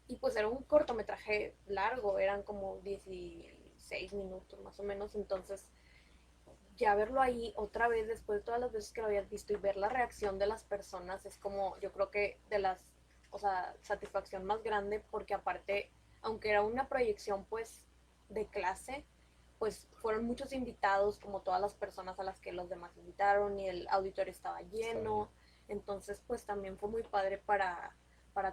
Y pues era un cortometraje largo, eran como 16 minutos más o menos, entonces ya verlo ahí otra vez después de todas las veces que lo habías visto y ver la reacción de las personas es como, yo creo que de las, o sea, satisfacción más grande porque aparte, aunque era una proyección pues de clase, pues fueron muchos invitados como todas las personas a las que los demás invitaron y el auditorio estaba lleno, entonces pues también fue muy padre para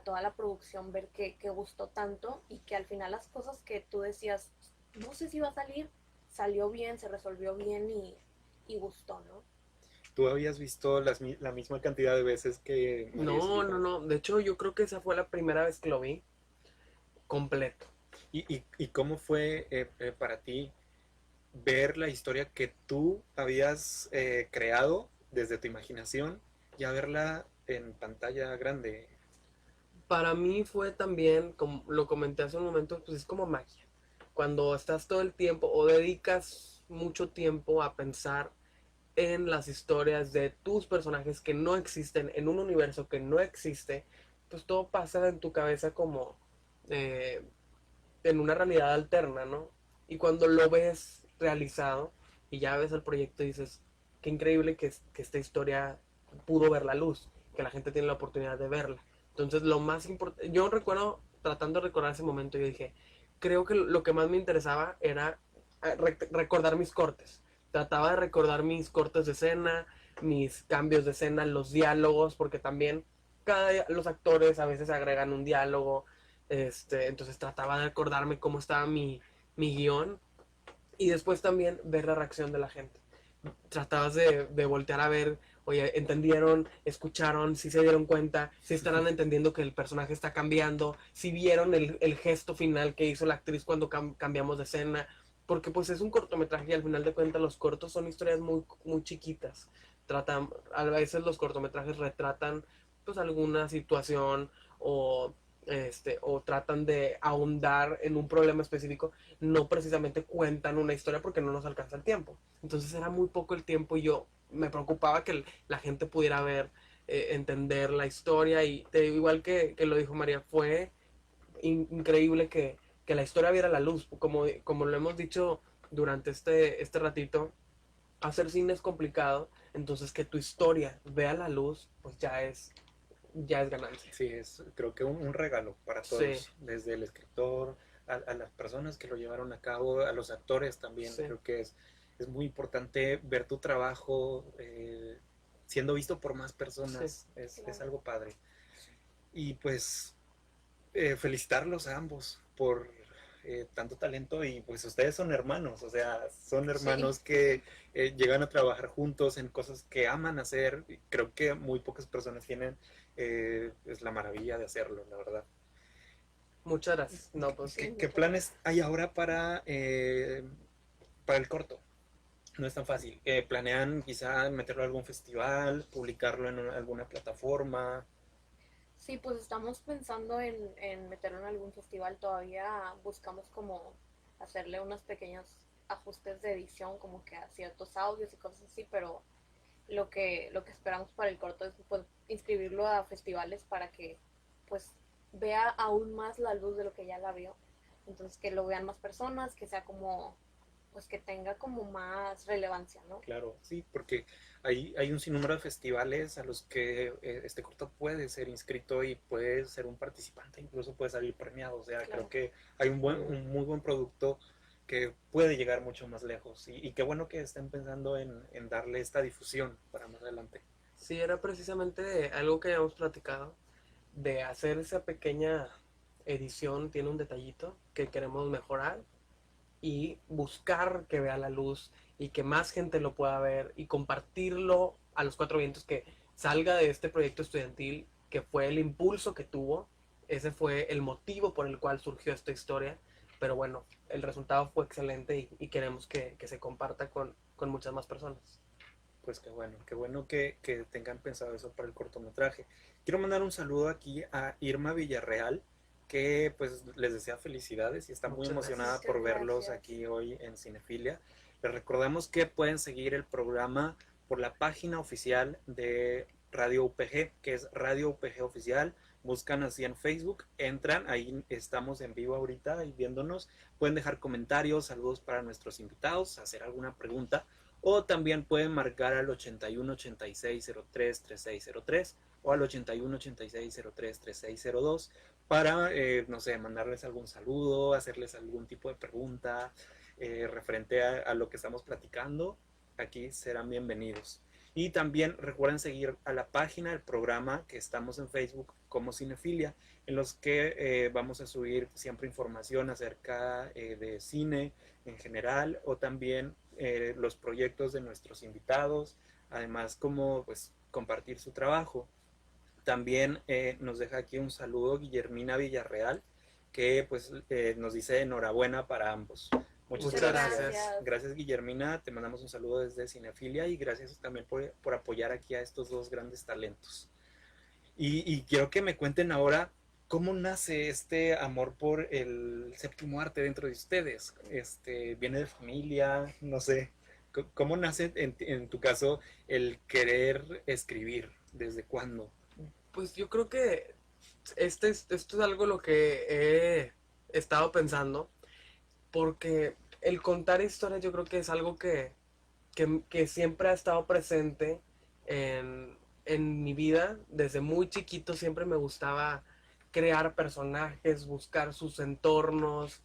toda la producción ver que gustó tanto y que al final las cosas que tú decías, no sé si va a salir, salió bien, se resolvió bien y gustó, ¿no? ¿Tú habías visto la misma cantidad de veces que María No, Silvia? no, no. De hecho, yo creo que esa fue la primera vez que lo vi completo. ¿Y cómo fue para ti ver la historia que tú habías creado desde tu imaginación y a verla en pantalla grande? Para mí fue también, como lo comenté hace un momento, pues es como magia. Cuando estás todo el tiempo o dedicas mucho tiempo a pensar en las historias de tus personajes que no existen, en un universo que no existe, pues todo pasa en tu cabeza como eh, en una realidad alterna, ¿no? Y cuando lo ves realizado y ya ves el proyecto dices, qué increíble que esta historia pudo ver la luz, que la gente tiene la oportunidad de verla. Entonces lo más importante, yo recuerdo, tratando de recordar ese momento, yo dije, creo que lo que más me interesaba era recordar mis cortes. Trataba de recordar mis cortes de escena, mis cambios de escena, los diálogos, porque también los actores a veces agregan un diálogo, entonces trataba de acordarme cómo estaba mi guión y después también ver la reacción de la gente. Tratabas de voltear a ver, oye, entendieron, escucharon, si se dieron cuenta, si estarán entendiendo que el personaje está cambiando, si vieron el gesto final que hizo la actriz cuando cambiamos de escena, porque pues es un cortometraje y al final de cuentas los cortos son historias muy, muy chiquitas. A veces los cortometrajes retratan pues alguna situación o o tratan de ahondar en un problema específico, no precisamente cuentan una historia porque no nos alcanza el tiempo. Entonces era muy poco el tiempo y yo me preocupaba que la gente pudiera ver, entender la historia y te digo, igual que lo dijo María, fue increíble que la historia viera la luz. Como lo hemos dicho durante este ratito, hacer cine es complicado, entonces que tu historia vea la luz, pues ya es ganancia. Sí, creo que un regalo para todos, Sí. desde el escritor, a las personas que lo llevaron a cabo, a los actores también. Sí. Creo que es muy importante ver tu trabajo siendo visto por más personas. Sí. Es algo padre. Y pues felicitarlos a ambos por tanto talento y pues ustedes son hermanos, o sea, son hermanos que llegan a trabajar juntos en cosas que aman hacer. Creo que muy pocas personas tienen es la maravilla de hacerlo, la verdad. Muchas gracias. No, pues Sí, ¿Qué planes hay ahora para el corto? No es tan fácil. ¿Planean quizá meterlo a algún festival, publicarlo en alguna plataforma? Sí, pues estamos pensando en meterlo en algún festival. Todavía buscamos como hacerle unos pequeños ajustes de edición, como que a ciertos audios y cosas así, pero lo que esperamos para el corto es pues inscribirlo a festivales para que pues vea aún más la luz de lo que ya la vio. Entonces que lo vean más personas, que sea como, pues que tenga como más relevancia, ¿no? Claro, sí, porque hay un sinnúmero de festivales a los que este corto puede ser inscrito y puede ser un participante, incluso puede salir premiado. O sea, Claro. creo que hay un muy buen producto que puede llegar mucho más lejos. Y qué bueno que estén pensando en darle esta difusión para más adelante. Sí, era precisamente algo que habíamos platicado, de hacer esa pequeña edición, tiene un detallito que queremos mejorar y buscar que vea la luz y que más gente lo pueda ver y compartirlo a los cuatro vientos, que salga de este proyecto estudiantil, que fue el impulso que tuvo, ese fue el motivo por el cual surgió esta historia, pero bueno, el resultado fue excelente y queremos que se comparta con muchas más personas. Pues qué bueno que tengan pensado eso para el cortometraje. Quiero mandar un saludo aquí a Irma Villarreal, que pues les desea felicidades y está muy Muchas emocionada gracias. por Muchas verlos gracias. aquí hoy en Cinefilia. Les recordamos que pueden seguir el programa por la página oficial de Radio UPG, que es Radio UPG Oficial. Buscan así en Facebook, entran, ahí estamos en vivo ahorita y viéndonos. Pueden dejar comentarios, saludos para nuestros invitados, hacer alguna pregunta o también pueden marcar al 81 86 03 3603 o al 81 86 03 3602 para, no sé, mandarles algún saludo, hacerles algún tipo de pregunta referente a lo que estamos platicando. Aquí serán bienvenidos. Y también recuerden seguir a la página del programa que estamos en Facebook como Cinefilia, en los que vamos a subir siempre información acerca de cine en general o también los proyectos de nuestros invitados, además como pues compartir su trabajo. También nos deja aquí un saludo Guillermina Villarreal, que pues nos dice enhorabuena para ambos. Muchas Muchas gracias. gracias. Gracias Guillermina, te mandamos un saludo desde Cinefilia y gracias también por apoyar aquí a estos dos grandes talentos. Y quiero que me cuenten ahora cómo nace este amor por el séptimo arte dentro de ustedes. ¿Viene de familia? No sé. ¿Cómo nace en tu caso el querer escribir? ¿Desde cuándo? Pues yo creo que esto es algo lo que he estado pensando, porque el contar historias yo creo que es algo que siempre ha estado presente en mi vida. Desde muy chiquito siempre me gustaba crear personajes, buscar sus entornos,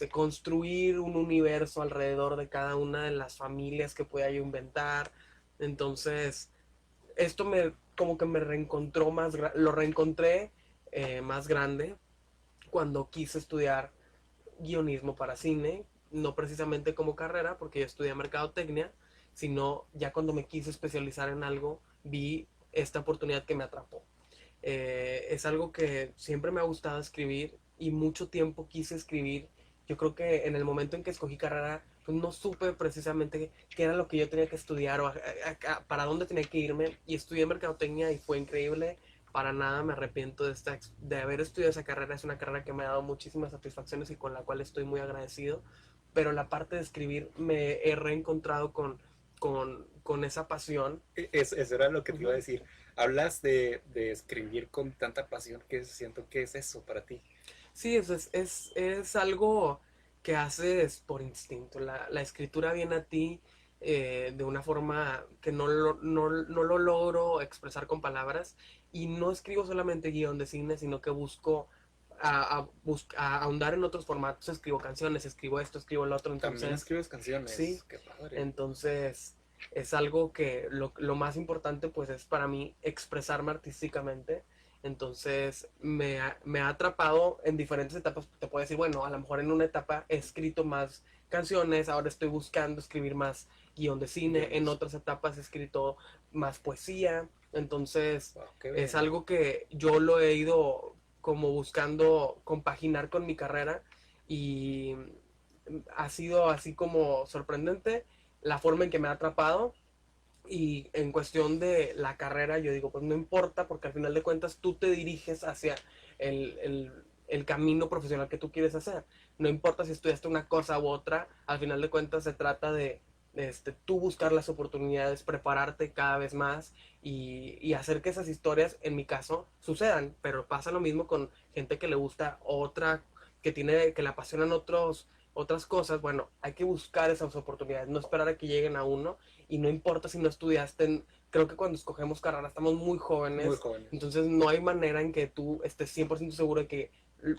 construir un universo alrededor de cada una de las familias que podía yo inventar. Entonces, esto como que me reencontró lo reencontré más grande cuando quise estudiar guionismo para cine, no precisamente como carrera, porque yo estudié mercadotecnia, sino ya cuando me quise especializar en algo, vi esta oportunidad que me atrapó. Es algo que siempre me ha gustado escribir y mucho tiempo quise escribir. Yo creo que en el momento en que escogí carrera, pues no supe precisamente qué era lo que yo tenía que estudiar o para dónde tenía que irme, y estudié mercadotecnia y fue increíble. Para nada me arrepiento de haber estudiado esa carrera. Es una carrera que me ha dado muchísimas satisfacciones y con la cual estoy muy agradecido. Pero la parte de escribir me he reencontrado con esa pasión. Eso era lo que te iba a Ujú. decir. Hablas de escribir con tanta pasión que siento que es eso para ti. Sí, es algo que haces por instinto. La escritura viene a ti de una forma que no lo logro expresar con palabras. Y no escribo solamente guión de cine, sino que busco a ahondar en otros formatos. Escribo canciones, escribo esto, escribo lo otro. También Entonces, escribes canciones. sí, Qué padre. entonces es algo que lo más importante pues es para mí expresarme artísticamente. Entonces me ha atrapado en diferentes etapas. Te puedo decir, bueno, a lo mejor en una etapa he escrito más canciones, ahora estoy buscando escribir más guión de cine, en Guiones. otras etapas he escrito más poesía. Entonces Wow, qué es bien. algo que yo lo he ido como buscando compaginar con mi carrera, y ha sido así como sorprendente la forma en que me ha atrapado. Y en cuestión de la carrera, yo digo, pues no importa, porque al final de cuentas tú te diriges hacia el camino profesional que tú quieres hacer. No importa si estudiaste una cosa u otra, al final de cuentas se trata tú buscar las oportunidades, prepararte cada vez más y hacer que esas historias, en mi caso, sucedan. Pero pasa lo mismo con gente que le gusta otra, que le apasionan otras cosas. Bueno, hay que buscar esas oportunidades, no esperar a que lleguen a uno, y no importa si no estudiaste. Creo que cuando escogemos carrera estamos muy Muy jóvenes, jóvenes. entonces no hay manera en que tú estés 100% seguro de que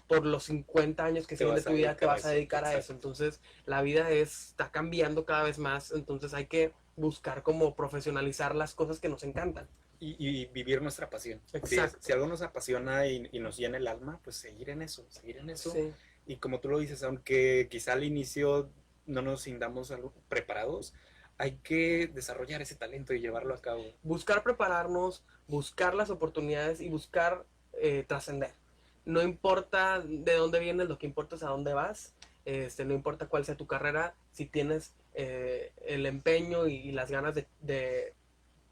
por los 50 años que Te siguen de vas a tu vida te dedicar a vas a eso, dedicar a eso. exacto. Entonces la vida está cambiando cada vez más, entonces hay que buscar como profesionalizar las cosas que nos encantan. Y vivir nuestra pasión. Exacto. Si algo nos apasiona y nos llena el alma, pues seguir en eso, seguir en eso. Sí. Y como tú lo dices, aunque quizá al inicio no nos sintamos preparados, hay que desarrollar ese talento y llevarlo a cabo. Buscar prepararnos, buscar las oportunidades y buscar trascender. No importa de dónde vienes, lo que importa es a dónde vas. No importa cuál sea tu carrera, si tienes el empeño y las ganas de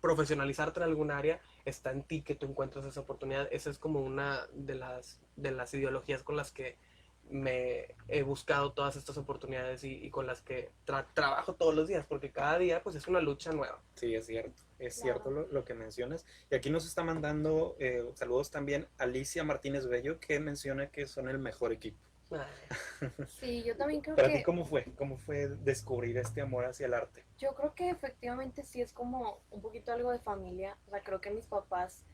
profesionalizarte en algún área, está en ti que tú encuentres esa oportunidad. Esa es como una de las ideologías con las que me he buscado todas estas oportunidades y con las que trabajo todos los días, porque cada día pues es una lucha nueva. Sí, es cierto. Es Claro. cierto lo que mencionas. Y aquí nos está mandando saludos también Alicia Martínez Bello, que menciona que son el mejor equipo. Ay, Sí, yo también creo ¿Para ti que, cómo fue? ¿Cómo fue descubrir este amor hacia el arte? yo creo que efectivamente sí es como un poquito algo de familia. O sea, creo que mis papás,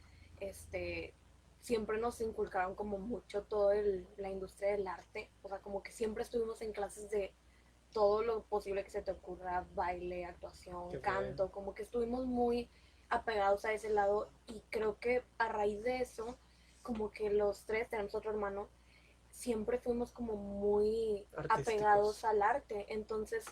siempre nos inculcaron como mucho la industria del arte. O sea, como que siempre estuvimos en clases de todo lo posible que se te ocurra, baile, actuación, Qué canto, como que estuvimos muy apegados a ese lado, y creo que a raíz de eso, como que los tres, tenemos otro hermano, siempre fuimos como muy Artísticos. apegados al arte. Entonces,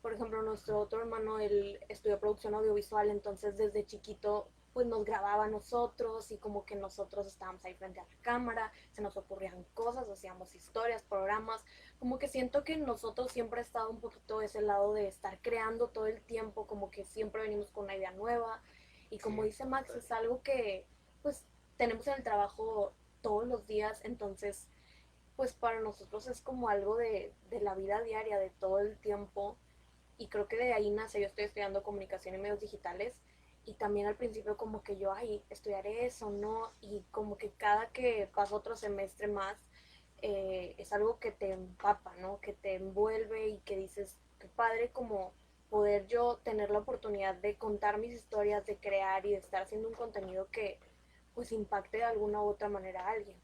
por ejemplo, nuestro otro hermano, él estudió producción audiovisual, entonces desde chiquito pues nos grababa a nosotros, y como que nosotros estábamos ahí frente a la cámara, se nos ocurrían cosas, hacíamos historias, programas, como que siento que nosotros siempre ha estado un poquito ese lado de estar creando todo el tiempo, como que siempre venimos con una idea nueva, y como Sí, dice Max, es algo que pues tenemos en el trabajo todos los días. Entonces pues para nosotros es como algo de la vida diaria, de todo el tiempo, y creo que de ahí nace. Yo estoy estudiando comunicación y medios digitales, y también al principio como que yo, ay, estudiaré eso, ¿no? Y como que cada que pasa otro semestre más, es algo que te empapa, ¿no? Que te envuelve, y que dices, qué padre como poder yo tener la oportunidad de contar mis historias, de crear y de estar haciendo un contenido que pues impacte de alguna u otra manera a alguien.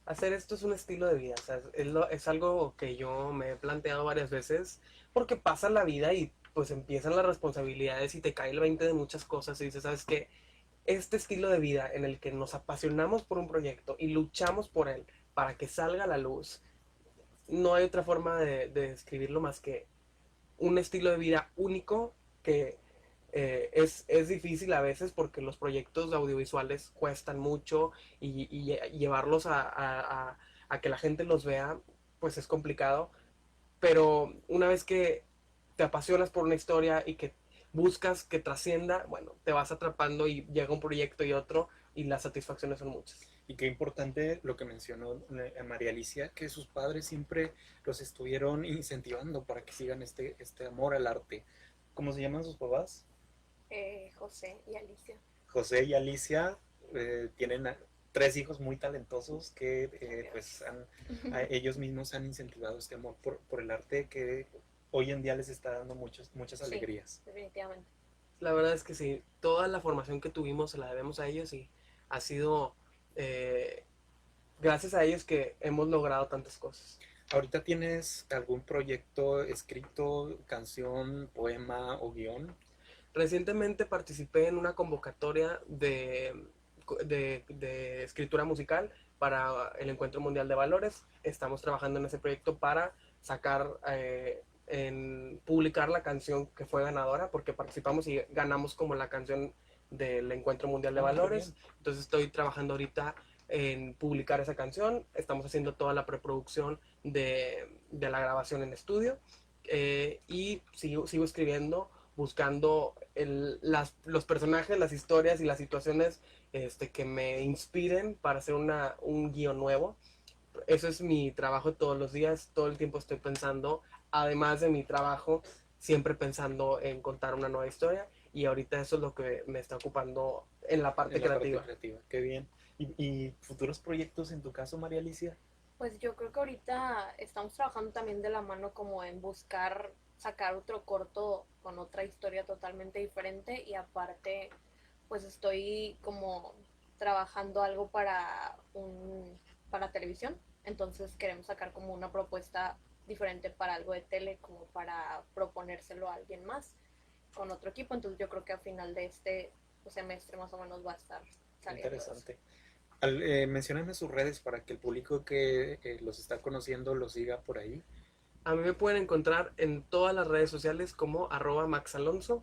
hacer esto es un estilo de vida, o sea, es algo que yo me he planteado varias veces, porque pasa la vida y pues empiezan las responsabilidades y te cae el 20 de muchas cosas y dices, ¿sabes qué? Este estilo de vida en el que nos apasionamos por un proyecto y luchamos por él para que salga a la luz, no hay otra forma de describirlo más que un estilo de vida único que es difícil a veces porque los proyectos audiovisuales cuestan mucho y llevarlos a que la gente los vea, pues es complicado. Pero una vez que te apasionas por una historia y que buscas que trascienda, bueno, te vas atrapando y llega un proyecto y otro y las satisfacciones son muchas. Y qué importante lo que mencionó María Alicia, que sus padres siempre los estuvieron incentivando para que sigan este amor al arte. ¿Cómo se llaman sus papás? José y Alicia. José y Alicia tienen 3 hijos muy talentosos que pues ellos mismos han incentivado este amor por el arte que hoy en día les está dando muchas Sí. alegrías. Definitivamente. La verdad es que sí, toda la formación que tuvimos se la debemos a ellos y ha sido gracias a ellos que hemos logrado tantas cosas. ¿Ahorita tienes algún proyecto escrito, canción, poema o guión? Recientemente participé en una convocatoria de escritura musical para el Encuentro Mundial de Valores. Estamos trabajando en ese proyecto para sacar, publicar la canción que fue ganadora, porque participamos y ganamos como la canción del Encuentro Mundial de Ah, qué Valores. bien. Entonces estoy trabajando ahorita en publicar esa canción. Estamos haciendo toda la preproducción de la grabación en estudio, y sigo escribiendo, buscando los personajes, las historias y las situaciones que me inspiren para hacer un guión nuevo. Eso es mi trabajo todos los días, todo el tiempo estoy pensando, además de mi trabajo, siempre pensando en contar una nueva historia, y ahorita eso es lo que me está ocupando en la parte En la parte creativa. creativa, qué bien. ¿Y futuros proyectos en tu caso, María Alicia? Pues yo creo que ahorita estamos trabajando también de la mano como en buscar sacar otro corto con otra historia totalmente diferente, y aparte pues estoy como trabajando algo para televisión, entonces queremos sacar como una propuesta diferente para algo de tele, como para proponérselo a alguien más con otro equipo. Entonces yo creo que a final de este semestre más o menos va a estar saliendo eso. Interesante. Mencióname sus redes para que el público que los está conociendo los siga por ahí. A mí me pueden encontrar en todas las redes sociales como @maxalonso.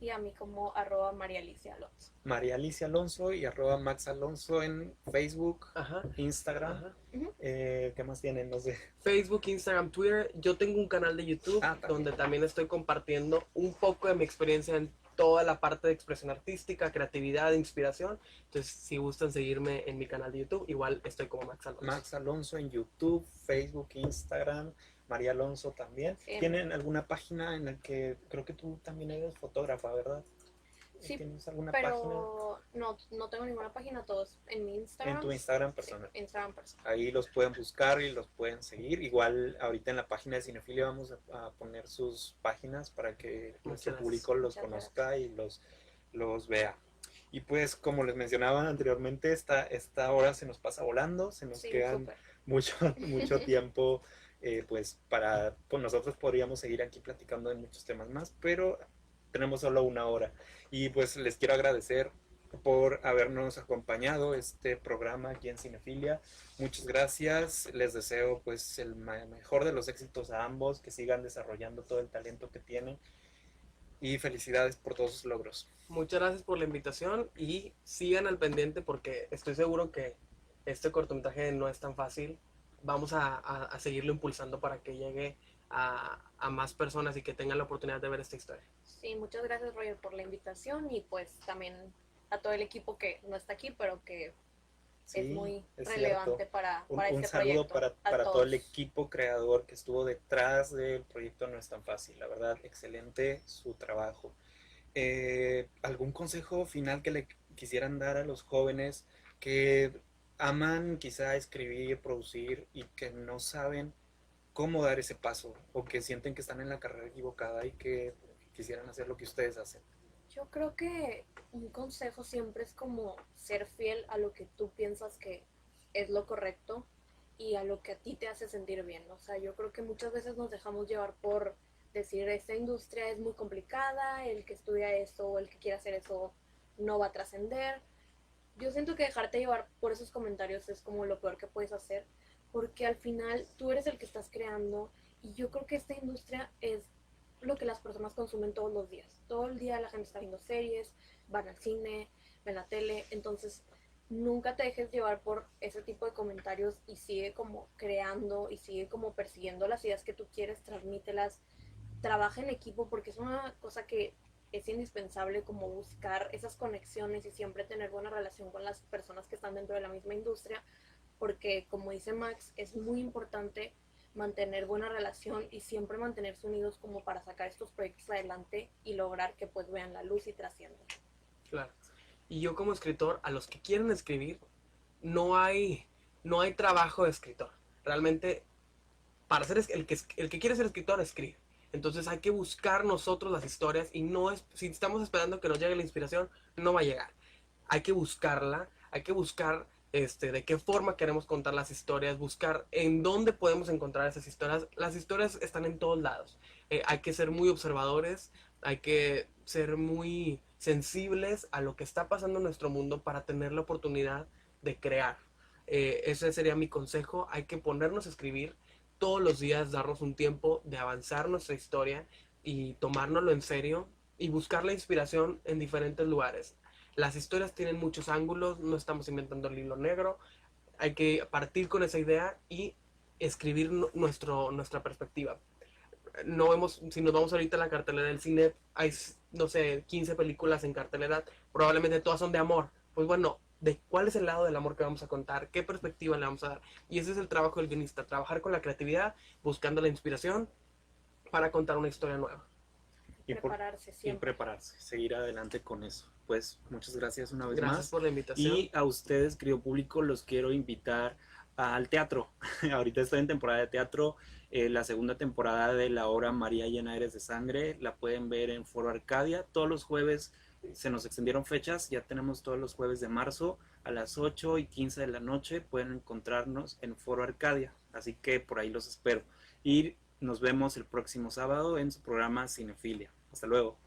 Y a mí como María Alicia Alonso. María Alicia Alonso y @Max Alonso en Facebook, Ajá, Instagram. ajá. ¿Qué más tienen? No sé. Facebook, Instagram, Twitter. Yo tengo un canal de YouTube También. donde también estoy compartiendo un poco de mi experiencia en toda la parte de expresión artística, creatividad, inspiración. Entonces, si gustan seguirme en mi canal de YouTube, igual estoy como Max Alonso. Max Alonso en YouTube, Facebook, Instagram. María Alonso también. Sí. ¿Tienen alguna página en la que creo que tú también eres fotógrafa, verdad? Sí, ¿Tienes alguna página pero no tengo ninguna página, todos en mi Instagram. en tu Instagram personal? Sí, Instagram personal. Ahí los pueden buscar y los pueden seguir. Igual ahorita en la página de Cinefilia vamos a poner sus páginas para que nuestro gracias. público los Muchas conozca y los vea. Y pues como les mencionaba anteriormente, esta hora se nos pasa volando, se nos Sí, quedan súper. mucho tiempo, pues nosotros podríamos seguir aquí platicando de muchos temas más, pero tenemos solo una hora. Y pues les quiero agradecer por habernos acompañado este programa aquí en Cinefilia. Muchas gracias, les deseo pues el mejor de los éxitos a ambos, que sigan desarrollando todo el talento que tienen y felicidades por todos sus logros. Muchas gracias por la invitación y sigan al pendiente porque estoy seguro que este cortometraje no es tan fácil. Vamos a seguirlo impulsando para que llegue a más personas y que tengan la oportunidad de ver esta historia. Sí, muchas gracias, Roger, por la invitación, y pues también a todo el equipo que no está aquí, pero que es Sí, muy es relevante cierto. para Un este saludo proyecto. para a todo el todos. equipo creador que estuvo detrás del proyecto. No es tan fácil, la verdad, excelente su trabajo. ¿Algún consejo final que le quisieran dar a los jóvenes que aman quizá escribir, producir y que no saben cómo dar ese paso, o que sienten que están en la carrera equivocada y que quisieran hacer lo que ustedes hacen? Yo creo que un consejo siempre es como ser fiel a lo que tú piensas que es lo correcto y a lo que a ti te hace sentir bien. O sea, yo creo que muchas veces nos dejamos llevar por decir, esta industria es muy complicada, el que estudia eso o el que quiera hacer eso no va a trascender. Yo siento que dejarte llevar por esos comentarios es como lo peor que puedes hacer, porque al final tú eres el que estás creando, y yo creo que esta industria es lo que las personas consumen todos los días. Todo el día la gente está viendo series, van al cine, ven la tele, entonces nunca te dejes llevar por ese tipo de comentarios y sigue como creando y sigue como persiguiendo las ideas que tú quieres, transmítelas, trabaja en equipo, porque es una cosa que es indispensable, como buscar esas conexiones y siempre tener buena relación con las personas que están dentro de la misma industria, porque como dice Max, es muy importante mantener buena relación y siempre mantenerse unidos como para sacar estos proyectos adelante y lograr que pues vean la luz y trasciendan. Claro. Y yo como escritor, a los que quieren escribir, no hay trabajo de escritor. Realmente, para ser el que quiere ser escritor, escribe. Entonces hay que buscar nosotros las historias, y no es, si estamos esperando que nos llegue la inspiración, no va a llegar. Hay que buscarla, hay que buscar de qué forma queremos contar las historias, buscar en dónde podemos encontrar esas historias. Las historias están en todos lados. Hay que ser muy observadores, hay que ser muy sensibles a lo que está pasando en nuestro mundo para tener la oportunidad de crear. Ese sería mi consejo. Hay que ponernos a escribir todos los días, darnos un tiempo de avanzar nuestra historia y tomárnoslo en serio y buscar la inspiración en diferentes lugares. Las historias tienen muchos ángulos, no estamos inventando el hilo negro. Hay que partir con esa idea y escribir nuestra perspectiva. No vemos, si nos vamos ahorita a la cartelera del cine, hay, no sé, 15 películas en cartelera, probablemente todas son de amor. Pues bueno, de cuál es el lado del amor que vamos a contar, qué perspectiva le vamos a dar. Y ese es el trabajo del guionista, trabajar con la creatividad, buscando la inspiración para contar una historia nueva. Y Prepararse y siempre. prepararse, seguir adelante con eso. Pues muchas gracias una vez Gracias más. por la invitación. Y a ustedes, querido público, los quiero invitar al teatro. Ahorita estoy en temporada de teatro. La segunda temporada de la obra María llena eres de sangre la pueden ver en Foro Arcadia. Todos los jueves se nos extendieron fechas. Ya tenemos todos los jueves de marzo a las 8:15 de la noche. Pueden encontrarnos en Foro Arcadia. Así que por ahí los espero. Y nos vemos el próximo sábado en su programa Cinefilia. Hasta luego.